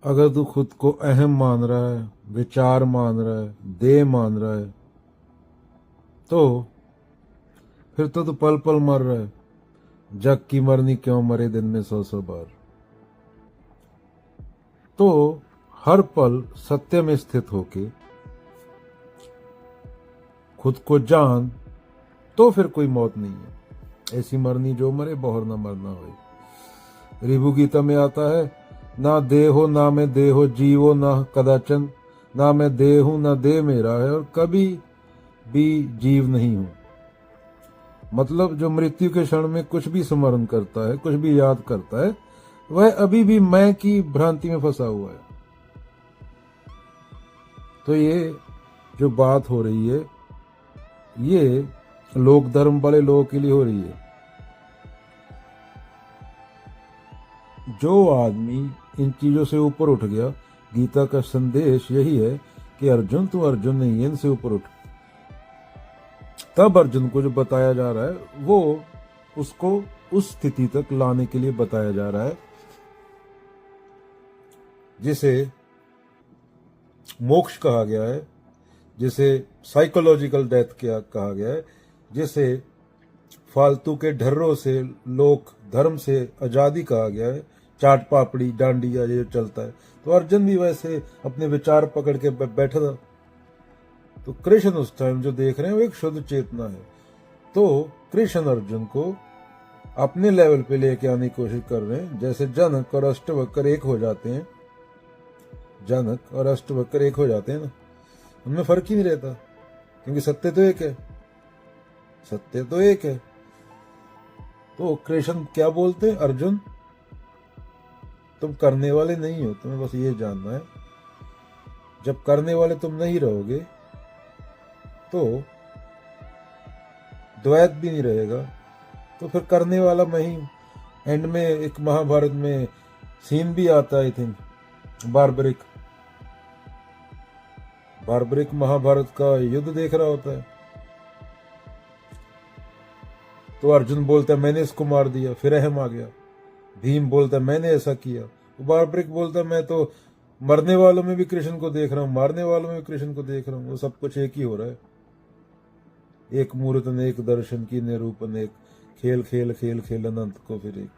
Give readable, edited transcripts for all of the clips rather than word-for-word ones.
अगर तू खुद को अहम मान रहा है, विचार मान रहा है, देह मान रहा है, तो फिर तो तू पल पल मर रहा है। जग की मरनी क्यों मरे दिन में 100 बार। तो हर पल सत्य में स्थित होके खुद को जान, तो फिर कोई मौत नहीं है। ऐसी मरनी जो मरे, बहुर न मरना हो। रिभु गीता में आता है, ना देहो ना मैं देहो जीवो ना कदाचन, ना मैं देह हूं ना देह मेरा है, और कभी भी जीव नहीं हूं। मतलब जो मृत्यु के क्षण में कुछ भी स्मरण करता है, कुछ भी याद करता है, वह अभी भी मैं की भ्रांति में फंसा हुआ है। तो ये जो बात हो रही है, ये लोक धर्म वाले लोगों के लिए हो रही है। जो आदमी इन चीजों से ऊपर उठ गया, गीता का संदेश यही है कि अर्जुन तू अर्जुन नहीं है, इनसे ऊपर उठ। तब अर्जुन को जो बताया जा रहा है वो उसको उस स्थिति तक लाने के लिए बताया जा रहा है जिसे मोक्ष कहा गया है, जिसे साइकोलॉजिकल डेथ कहा गया है, जिसे फालतू के ढर्रों से, लोक धर्म से आजादी कहा गया है, चाट पापड़ी डांडिया ये चलता है। तो अर्जुन भी वैसे अपने विचार पकड़ के बैठा था। तो कृष्ण उस टाइम जो देख रहे हैं वो एक शुद्ध चेतना है। तो कृष्ण अर्जुन को अपने लेवल पे लेके आने की कोशिश कर रहे हैं। जैसे जनक और अष्टवक्र एक हो जाते हैं, जनक और अष्टवक्र एक हो जाते हैं ना, उनमें फर्क ही नहीं रहता, क्योंकि सत्य तो एक है, सत्य तो एक है। तो कृष्ण क्या बोलते हैं, अर्जुन तुम करने वाले नहीं हो, तुम्हें बस ये जानना है। जब करने वाले तुम नहीं रहोगे तो द्वैत भी नहीं रहेगा, तो फिर करने वाला मैं ही हूं। एंड में एक महाभारत में सीन भी आता है, आई थिंक बार्बरिक महाभारत का युद्ध देख रहा होता है। तो अर्जुन बोलता है मैंने इसको मार दिया, फिर अहम आ गया। भीम बोलता है मैंने ऐसा किया। तो बार्बरिक बोलता है मैं तो मरने वालों में भी कृष्ण को देख रहा हूं, मारने वालों में भी कृष्ण को देख रहा हूं, वो सब कुछ एक ही हो रहा है। एक मूर्त अनेक दर्शन की निरूप अनेक, खेल खेल खेल खेल अनंत को फिर एक।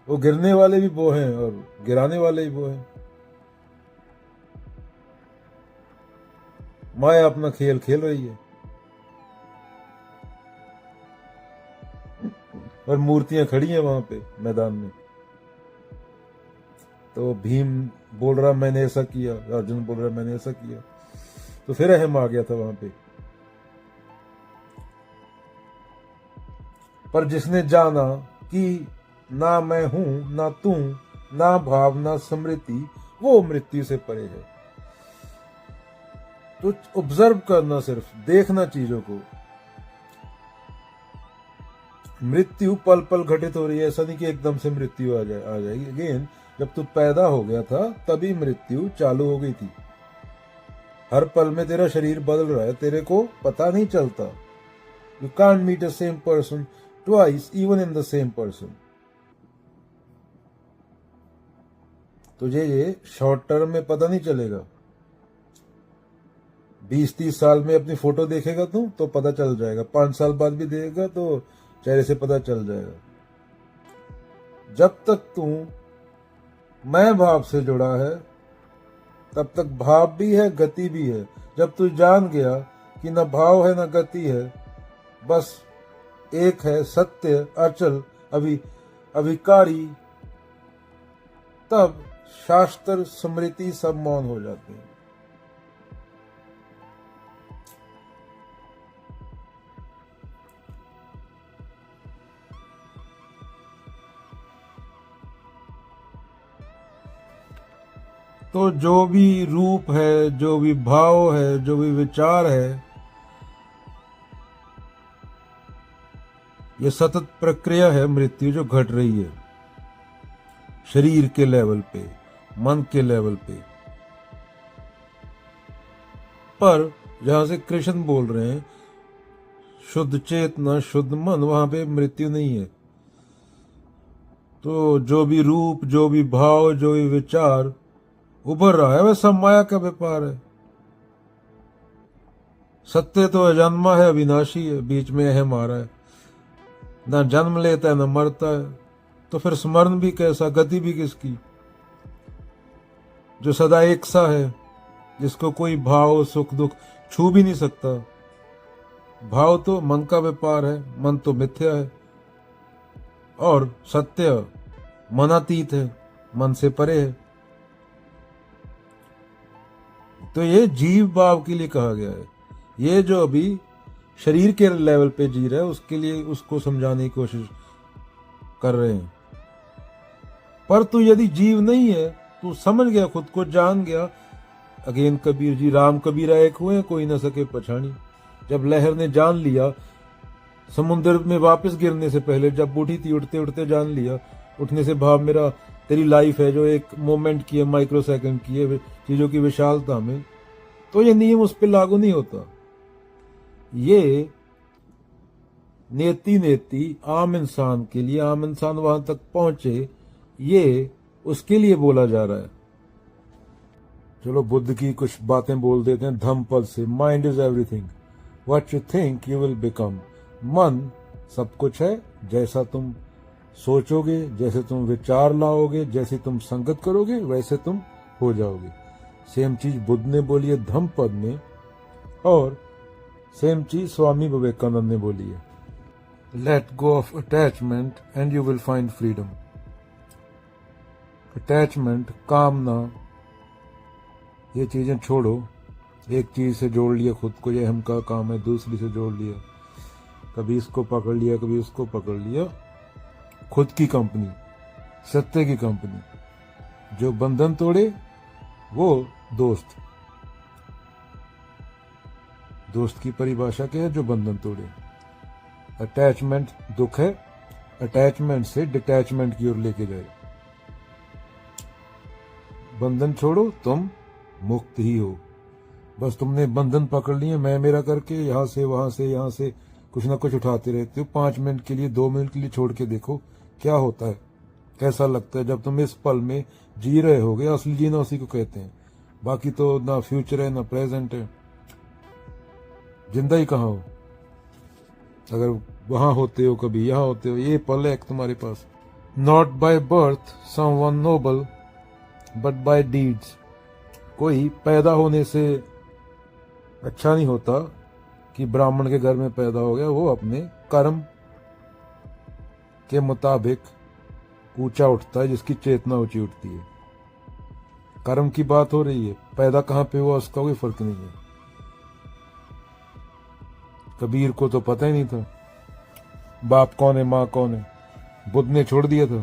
वो गिरने वाले भी वो हैं और गिराने वाले भी वो हैं। माया अपना खेल खेल रही है और मूर्तियां खड़ी हैं वहां पे मैदान में। तो भीम बोल रहा मैंने ऐसा किया, अर्जुन बोल रहा मैंने ऐसा किया, तो फिर अहम आ गया था वहां पे। पर जिसने जाना कि ना मैं हूं ना तू, ना भाव ना स्मृति, वो मृत्यु से परे है। तो ऑब्जर्व करना, सिर्फ देखना चीजों को। मृत्यु पल पल घटित हो रही है, ऐसा नहीं कि एकदम से मृत्यु आ जाएगी। अगेन जब तू पैदा हो गया था तभी मृत्यु चालू हो गई थी। हर पल में तेरा शरीर बदल रहा है, तेरे को पता नहीं चलता। You can't meet the same person twice even in the same person. तुझे ये शॉर्ट टर्म में पता नहीं चलेगा। 20-30 साल में अपनी फोटो देखेगा तू तो पता चल जाएगा, 5 साल बाद भी देखेगा तो चेहरे से पता चल जाएगा। जब तक तू मैं भाव से जुड़ा है तब तक भाव भी है, गति भी है। जब तू जान गया कि न भाव है न गति है, बस एक है सत्य अचल अविकारी, तब शास्त्र स्मृति सब मौन हो जाते हैं। तो जो भी रूप है, जो भी भाव है, जो भी विचार है, ये सतत प्रक्रिया है मृत्यु जो घट रही है, शरीर के लेवल पे, मन के लेवल पे। पर जहां से कृष्ण बोल रहे हैं शुद्ध चेतना शुद्ध मन, वहां पे मृत्यु नहीं है। तो जो भी रूप, जो भी भाव, जो भी विचार उभर रहा है वह सब माया का व्यापार है। सत्य तो अजन्मा है, अविनाशी है, बीच में अहम आ रहा है, ना जन्म लेता है न मरता है। तो फिर स्मरण भी कैसा, गति भी किसकी? जो सदा एक सा है, जिसको कोई भाव सुख दुख छू भी नहीं सकता। भाव तो मन का व्यापार है, मन तो मिथ्या है, और सत्य मनातीत है, मन से परे है। तो ये जीव भाव के लिए कहा गया है। ये जो अभी शरीर के लेवल पे जी रहा है उसके लिए उसको समझाने की कोशिश कर रहे हैं। पर तू यदि जीव नहीं है, तू समझ गया, खुद को जान गया। अगेन कबीर जी, राम कबीरा एक हुए, कोई न सके पछाणी। जब लहर ने जान लिया, समुद्र में वापस गिरने से पहले जब बूढ़ी थी, उठते उठते जान लिया। उठने से भाव मेरा तेरी लाइफ है, जो एक मोमेंट की है, माइक्रो सेकंड की है, चीजों की विशालता में। तो ये नियम उस पर लागू नहीं होता। ये नेति नेति आम इंसान के लिए, आम इंसान वहां तक पहुंचे, ये उसके लिए बोला जा रहा है। चलो बुद्ध की कुछ बातें बोल देते हैं धम्मपद से। Mind is everything, what you think you will become. मन सब कुछ है, जैसा तुम सोचोगे, जैसे तुम विचार लाओगे, जैसे तुम संगत करोगे, वैसे तुम हो जाओगे। सेम चीज बुद्ध ने बोली है धम्मपद में, और सेम चीज स्वामी विवेकानंद ने बोली है। Let go of attachment and you will find freedom. Attachment, कामना, ये चीजें छोड़ो। एक चीज से जोड़ लिया खुद को, ये हम का काम है, दूसरी से जोड़ लिया, कभी इसको पकड़ लिया, कभी उसको पकड़ लिया। खुद की कंपनी, सत्य की कंपनी। जो बंधन तोड़े वो दोस्त। दोस्त की परिभाषा क्या है? जो बंधन तोड़े। अटैचमेंट दुख है, अटैचमेंट से डिटैचमेंट की ओर लेके जाए। बंधन छोड़ो, तुम मुक्त ही हो। बस तुमने बंधन पकड़ लिए, मैं मेरा करके यहां से वहां से यहां से कुछ ना कुछ उठाते रहते हो। 5 मिनट के लिए, 2 मिनट के लिए छोड़ के देखो क्या होता है, कैसा लगता है जब तुम इस पल में जी रहे होगे। असली जीना उसी को कहते हैं। बाकी तो ना फ्यूचर है ना प्रेजेंट है, जिंदा ही कहाँ हो। अगर वहां होते हो, कभी यहां होते हो, ये पल है तुम्हारे पास। Not by birth someone noble but by deeds. कोई पैदा होने से अच्छा नहीं होता कि ब्राह्मण के घर में पैदा हो गया। वो अपने कर्म के मुताबिक ऊंचा उठता है, जिसकी चेतना ऊंची उठती है। कर्म की बात हो रही है, पैदा कहां पे हुआ उसका कोई फर्क नहीं है। कबीर को तो पता ही नहीं था बाप कौन है, मां कौन है। बुद्ध ने छोड़ दिया था।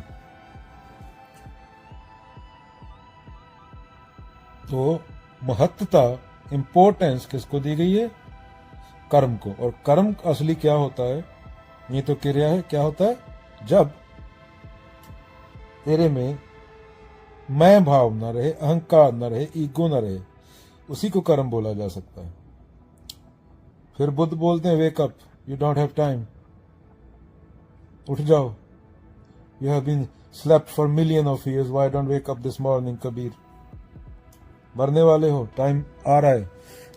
तो महत्वता, इंपॉर्टेंस किसको दी गई है? कर्म को। और कर्म असली क्या होता है? ये तो क्रिया है। क्या होता है? जब तेरे में मैं भाव न रहे, अहंकार न रहे, ईगो न रहे, उसी को कर्म बोला जा सकता है। फिर बुद्ध बोलते हैं wake up, you don't have time. उठ जाओ, you have been slept for million of years, why don't wake up this morning Kabir. मरने वाले हो, टाइम आ रहा है,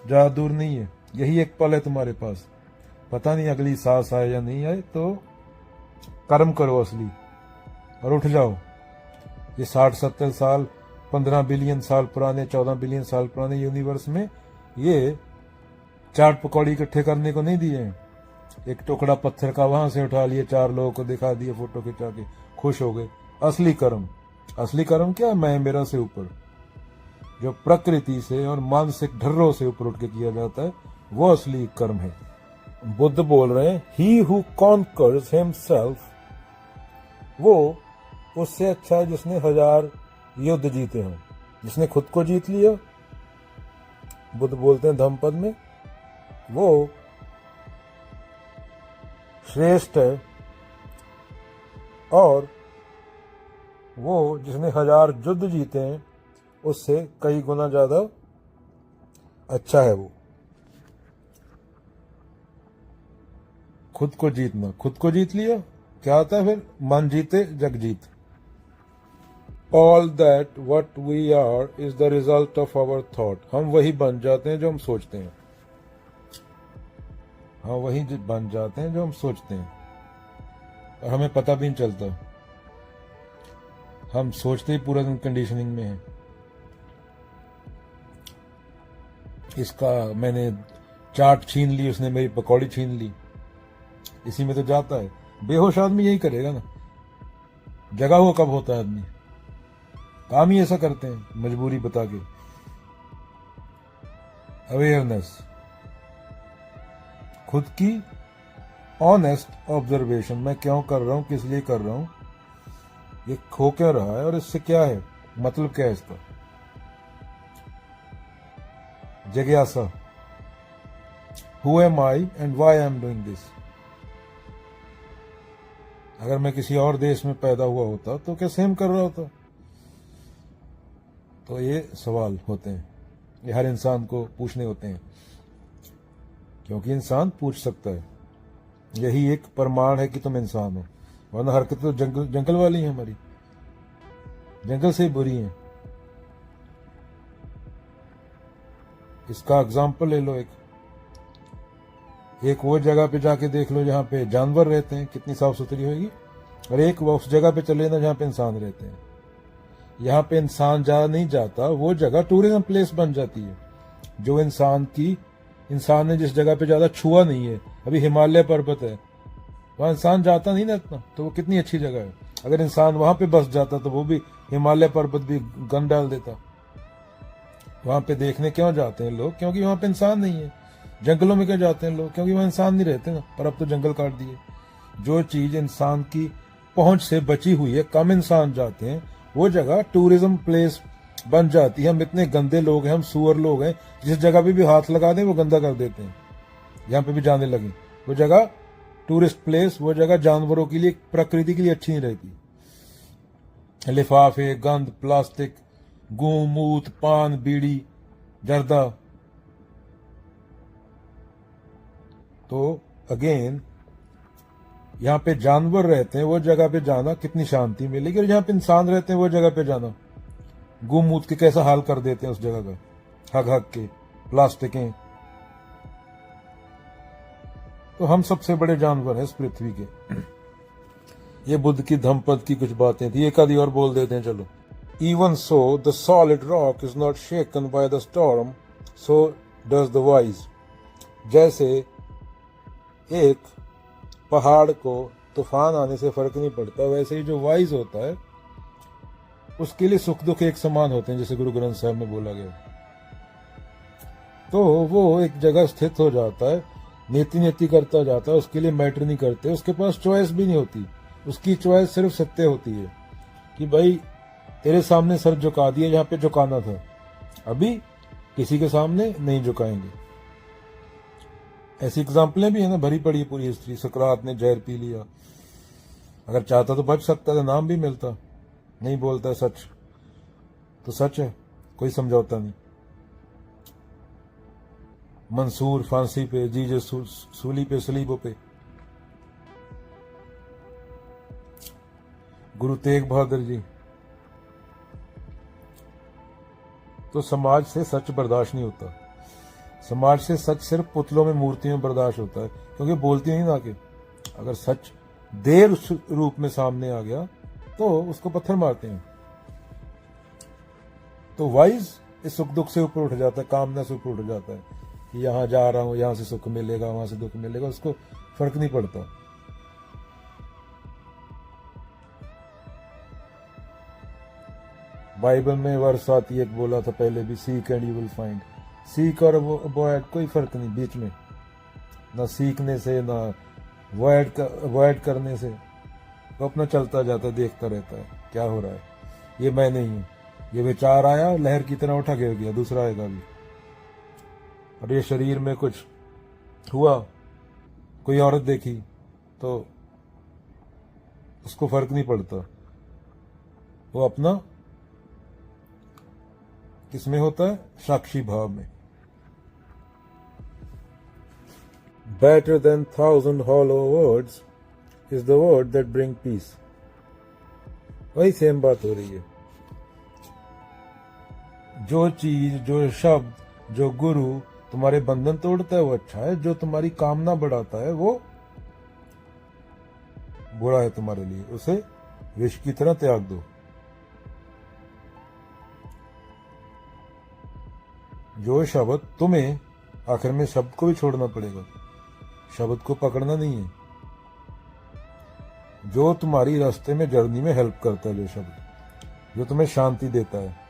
ज्यादा दूर नहीं है। यही एक पल है तुम्हारे पास, पता नहीं अगली सांस आए या नहीं आए। तो कर्म करो असली और उठ जाओ। ये 60-70 साल, 15 बिलियन साल पुराने, 14 बिलियन साल पुराने यूनिवर्स में ये चाट पकौड़ी इकट्ठे करने को नहीं दिए हैं। एक टुकड़ा पत्थर का वहां से उठा लिए, 4 लोगों को दिखा दिए, फोटो खिंचा के खुश हो गए। असली कर्म क्या? मैं मेरा से ऊपर, जो प्रकृति से और मानसिक ढर्रों से ऊपर उठ के किया जाता है, वो असली कर्म है। बुद्ध बोल रहे हैं ही हु कॉन्कर्स हिमसेल्फ, वो उससे अच्छा है जिसने 1000 युद्ध जीते हों। जिसने खुद को जीत लिया, बुद्ध बोलते हैं धम्मपद में, वो श्रेष्ठ है। और वो जिसने 1000 युद्ध जीते हैं उससे कई गुना ज्यादा अच्छा है। वो खुद को जीतना, खुद को जीत लिया, क्या होता है फिर? मन जीते जग जीत। All that what we are is the result of our thought. हम वही बन जाते हैं जो हम सोचते हैं। हाँ, वही बन जाते हैं जो हम सोचते हैं, और हमें पता भी नहीं चलता। हम सोचते ही पूरा दिन कंडीशनिंग में है। इसका मैंने चाट छीन ली, उसने मेरी पकौड़ी छीन ली, इसी में तो जाता है। बेहोश आदमी यही करेगा ना, जगा हुआ कब होता है आदमी? काम ही ऐसा करते हैं मजबूरी बता के। अवेयरनेस, खुद की ऑनेस्ट ऑब्जर्वेशन, मैं क्यों कर रहा हूं, किस लिए कर रहा हूं, ये खो क्यों रहा है और इससे क्या है, मतलब क्या है इसका। जिज्ञासा, who am I and why I am doing this. अगर मैं किसी और देश में पैदा हुआ होता तो क्या सेम कर रहा होता? तो ये सवाल होते हैं, ये हर इंसान को पूछने होते हैं, क्योंकि इंसान पूछ सकता है। यही एक प्रमाण है कि तुम इंसान हो, वरना हरकतें तो जंगल वाली हैं हमारी, जंगल से ही बुरी हैं। इसका एग्जाम्पल ले लो, एक वो जगह पे जाके देख लो जहां पे जानवर रहते हैं, कितनी साफ सुथरी होगी, और एक वो उस जगह पे चले ना जहां पे इंसान रहते हैं। यहाँ पे इंसान जा नहीं जाता, वो जगह टूरिज्म प्लेस बन जाती है। जो इंसान ने जिस जगह पे ज्यादा छुआ नहीं है, अभी हिमालय पर्वत है, वहां इंसान जाता नहीं ना इतना, तो वो कितनी अच्छी जगह है। अगर इंसान वहां पे बस जाता तो वो भी हिमालय पर्वत भी गन डाल देता। वहां पे देखने क्यों जाते हैं लोग? क्योंकि वहां पे इंसान नहीं है। जंगलों में क्यों जाते हैं लोग? क्योंकि वहां इंसान नहीं रहते ना, पर अब तो जंगल काट दिए। जो चीज इंसान की पहुंच से बची हुई है, कम इंसान जाते हैं, वो जगह टूरिज्म प्लेस बन जाती है। हम इतने गंदे लोग हैं, हम सुअर लोग हैं, जिस जगह पे भी हाथ लगा दें वो गंदा कर देते हैं। यहाँ पे भी जाने लगे, वो जगह टूरिस्ट प्लेस, वो जगह जानवरों के लिए, प्रकृति के लिए अच्छी नहीं रहती। लिफाफे, गंद, प्लास्टिक, गू, मूत, पान, बीड़ी, जर्दा। तो अगेन, यहाँ पे जानवर रहते हैं, वो जगह पे जाना कितनी शांति मिलेगी, और जहाँ पे इंसान रहते हैं वो जगह पे जाना, गुमूत के कैसा हाल कर देते हैं उस जगह का, हग हग के, प्लास्टिकें। तो हम सबसे बड़े जानवर हैं इस पृथ्वी के। ये बुद्ध की धम्मपद की कुछ बातें थी, एक आधी और बोल देते हैं चलो। Even so the solid rock is not shaken by the storm, so does the wise. जैसे एक पहाड़ को तूफान आने से फर्क नहीं पड़ता, वैसे ही जो वाइज होता है उसके लिए सुख दुख एक समान होते हैं, जैसे गुरु ग्रंथ साहब में बोला गया। तो वो एक जगह स्थित हो जाता है, नीति करता जाता है, उसके लिए मैटर नहीं करते, उसके पास चॉइस भी नहीं होती। उसकी चॉइस सिर्फ सत्य होती है कि भाई तेरे सामने सर झुका दिया जहां पे झुकाना था, अभी किसी के सामने नहीं झुकाएंगे। ऐसी एग्जाम्पलें भी है ना, भरी पड़ी पूरी हिस्ट्री। सकरात ने जहर पी लिया, अगर चाहता तो बच सकता था, नाम भी मिलता। नहीं बोलता सच तो सच है, कोई समझौता नहीं। मंसूर फांसी पे, जीजे सूली पे, सलीबों पे। गुरु तेग बहादुर जी। तो समाज से सच बर्दाश्त नहीं होता। समाज से सच सिर्फ पुतलों में, मूर्तियों में बर्दाश्त होता है, क्योंकि बोलती नहीं ना कि अगर सच देर रूप में सामने आ गया तो उसको पत्थर मारते हैं। तो वाइज इस सुख दुख से ऊपर उठ जाता है, कामना से ऊपर उठ जाता है कि यहां जा रहा हूं, यहां से सुख मिलेगा, वहां से दुख मिलेगा, उसको फर्क नहीं पड़ता। बाइबल में वर्ष आती एक बोला था पहले भी, seek and you will find. Seek और अवॉइड कोई फर्क नहीं बीच में, ना सीखने से ना अवॉइड करने से। तो अपना चलता जाता, देखता रहता है क्या हो रहा है। ये मैं नहीं हूं, ये विचार आया लहर की तरह उठा गिर गया, दूसरा आएगा भी। और ये शरीर में कुछ हुआ, कोई औरत देखी तो उसको फर्क नहीं पड़ता, वो अपना किसमें होता है, साक्षी भाव में। Better than 1,000 hollow words is the word that bring peace। वही सेम बात हो रही है। जो चीज, जो शब्द, जो गुरु तुम्हारे बंधन तोड़ता है वो अच्छा है, जो तुम्हारी कामना बढ़ाता है वो बुरा है तुम्हारे लिए, उसे विष की तरह त्याग दो। जो शब्द तुम्हें, आखिर में शब्द को भी छोड़ना पड़ेगा, शब्द को पकड़ना नहीं है, जो तुम्हारी रास्ते में जर्नी में हेल्प करता है, जो शब्द जो तुम्हें शांति देता है,